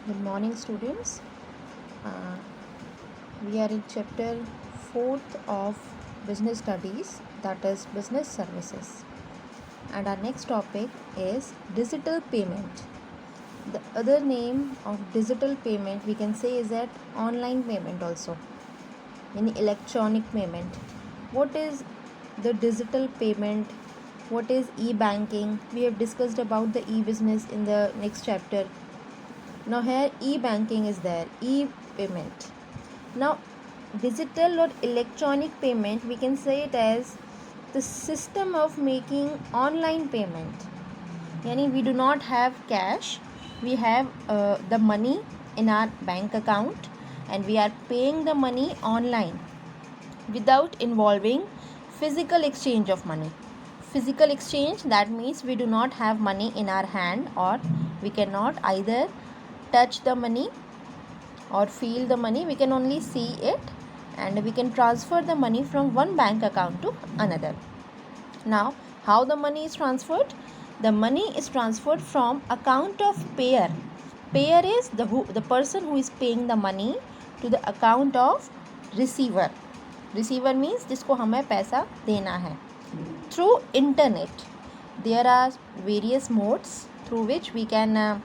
Good morning, students. Uh, we are in chapter 4th of business studies, that is business services. And our next topic is digital payment. The other name of digital payment we can say is that online payment also, meaning electronic payment. What is the digital payment? What is e-banking? We have discussed about the e-business in the next chapter. Now here e-banking is there, e-payment. Now digital or electronic payment, we can say it as the system of making online payment. Yani we do not have cash, we have the money in our bank account and we are paying the money online without involving physical exchange of money. Physical exchange, that means we do not have money in our hand, or we cannot either touch the money or feel the money. We can only see it and we can transfer the money from one bank account to another. Now how the money is transferred? The money is transferred from account of payer. Payer is the person who is paying the money to the account of receiver. Receiver means जिसको हमें पैसा देना है. Through internet there are various modes through which we can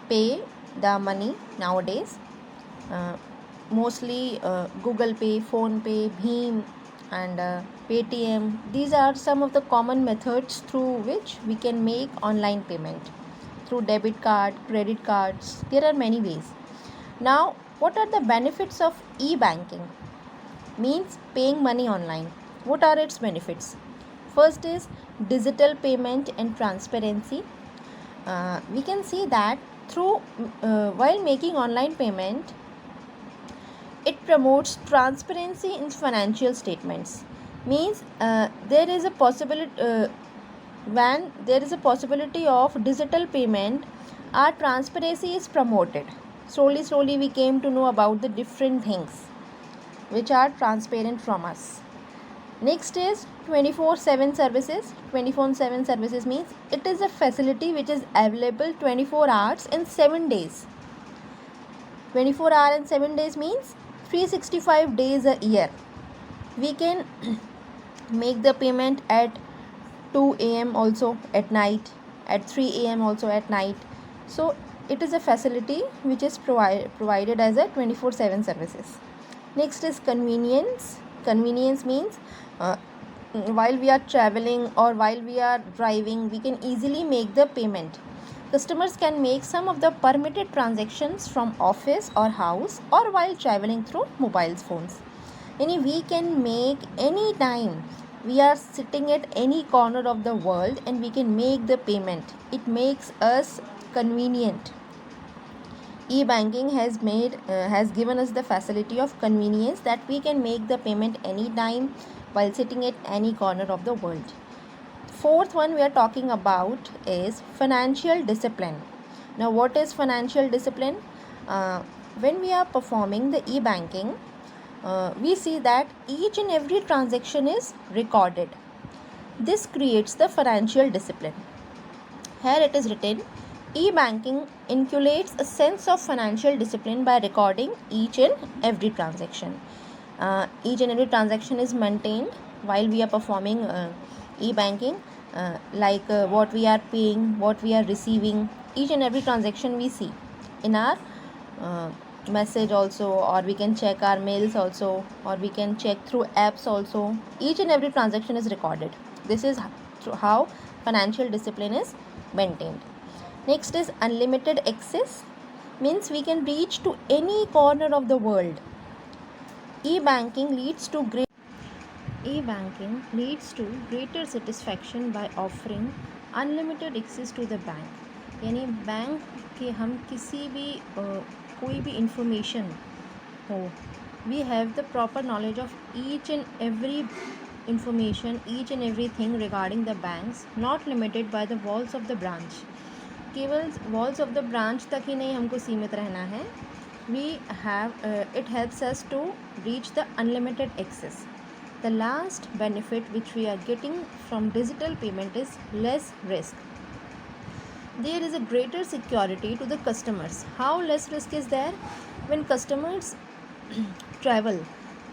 pay the money nowadays. Mostly Google Pay, Phone Pay, Bheem and Paytm. These are some of the common methods through which we can make online payment. Through debit card, credit cards, there are many ways. Now what are the benefits of e-banking? Means paying money online. What are its benefits? First is digital payment and transparency. We can see that through while making online payment, it promotes transparency in financial statements. Means there is a possibility when there is a possibility of digital payment, our transparency is promoted. Slowly we came to know about the different things which are transparent from us. Next is 24/7 services. 24/7 services means it is a facility which is available 24 hours in 7 days. 24 hours and 7 days means 365 days a year. We can make the payment at 2 a.m. also at night, at 3 a.m. also at night. So it is a facility which is provided as a 24/7 services. Next is convenience. Convenience means while we are traveling or while we are driving, we can easily make the payment. Customers can make some of the permitted transactions from office or house or while traveling through mobile phones. We can make any time. We are sitting at any corner of the world and we can make the payment. It makes us convenient. E-banking has given us the facility of convenience that we can make the payment anytime while sitting at any corner of the world. Fourth one we are talking about is financial discipline. Now what is financial discipline? When we are performing the e-banking, we see that each and every transaction is recorded. This creates the financial discipline. Here it is written, e-banking inculcates a sense of financial discipline by recording each and every transaction. Each and every transaction is maintained while we are performing e-banking, like what we are paying, what we are receiving. Each and every transaction we see in our message also, or we can check our mails also, or we can check through apps also. Each and every transaction is recorded. This is how financial discipline is maintained. Next is unlimited access. Means we can reach to any corner of the world. E-banking leads to greater satisfaction by offering unlimited access to the bank. यानी bank के हम किसी भी कोई भी information हो, we have the proper knowledge of each and every information, each and everything regarding the banks, not limited by the walls of the branch. केवल walls of the branch तक ही नहीं हमको सीमित रहना है. It helps us to reach the unlimited access. The last benefit which we are getting from digital payment is less risk. there is a greater security to the customers. How less risk is there? When customers travel,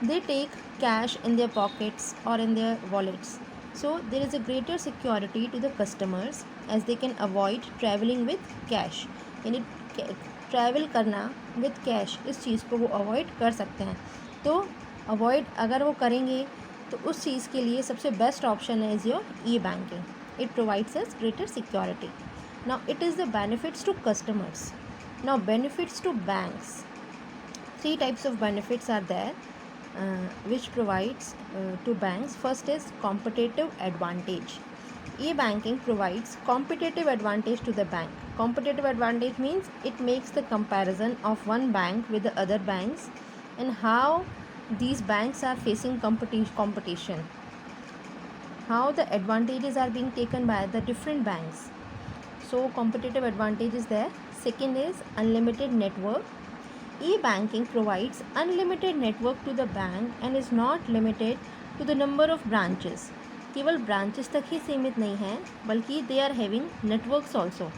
they take cash in their pockets or in their wallets. So there is a greater security to the customers as they can avoid traveling with cash. यानी travel करना with cash, इस चीज़ को वो avoid कर सकते हैं. तो avoid अगर वो करेंगे तो उस चीज़ के लिए सबसे बेस्ट ऑप्शन है is your e banking. It provides us greater security. Now it is the benefits to customers. Now benefits to banks. Three types of benefits are there which provides to banks. First is competitive advantage. E-banking provides competitive advantage to the bank. Competitive advantage means it makes the comparison of one bank with the other banks and how these banks are facing competition, how the advantages are being taken by the different banks. So competitive advantage is there. Second is unlimited network. E-banking provides unlimited network to the bank and is not limited to the number of branches. केवल branches तक ही सीमित नहीं है बल्कि they are having networks also.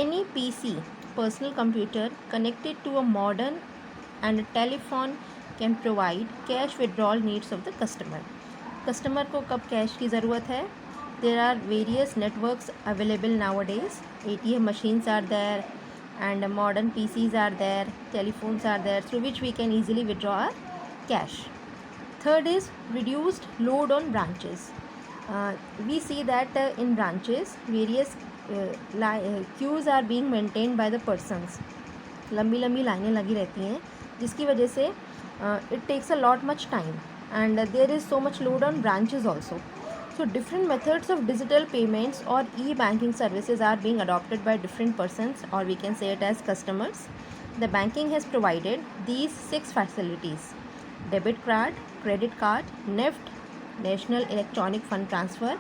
Any PC, personal computer connected to a modern and a telephone can provide cash withdrawal needs of the customer. Customer को कब cash की ज़रूरत है? There are various networks available nowadays. ATM machines are there and modern PCs are there, telephones are there through which we can easily withdraw our cash. Third is reduced load on branches. We see that in branches various queues are being maintained by the persons. लंबी लंबी लाइनें लगी रहती हैं जिसकी वजह से it takes a lot much time and there is so much load on branches also. So different methods of digital payments or e-banking services are being adopted by different persons, or we can say it as customers. The banking has provided these 6 facilities: debit card, credit card, NEFT, National Electronic Fund Transfer,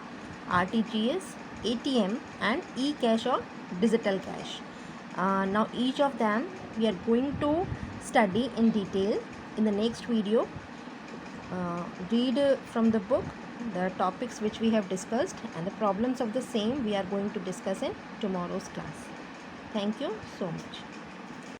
RTGS, ATM and e-cash or digital cash. Now each of them we are going to study in detail in the next video. Read from the book the topics which we have discussed and the problems of the same we are going to discuss in tomorrow's class. Thank you so much.